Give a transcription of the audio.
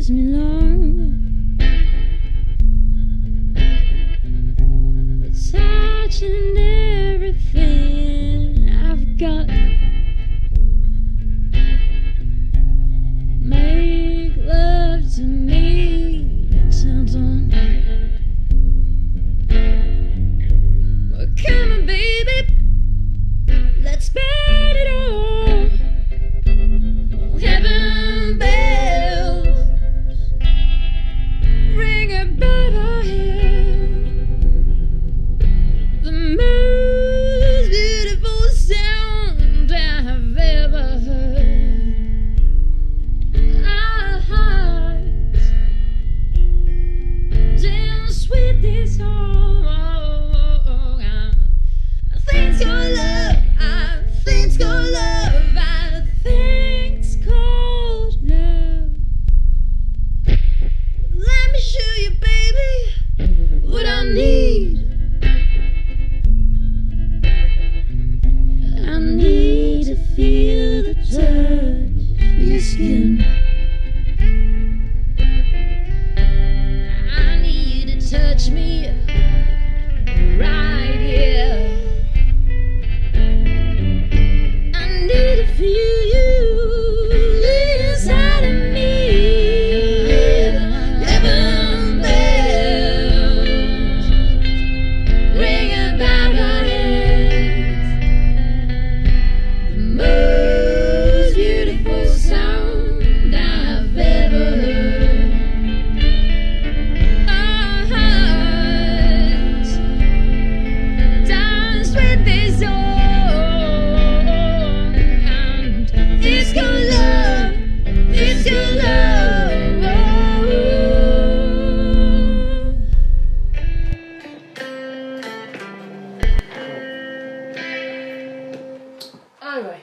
leaves me long, touching everything I've got. Make love to me till dawn. Well, come on, baby, let's spend it all. Oh, heaven bells ring above our head. The most beautiful sound I've ever heard. Our hearts dance with this song. I think it's called love. I think it's called love. I think it's called love. Let me show you, baby, what I need. I need to feel the touch of your skin. I need you to touch me right here. I need to feel you inside of me. Heaven bells ring about our heads. The most beautiful sound I've ever heard. Our hearts dance with this song, and it's called love. It's called love. Anyway.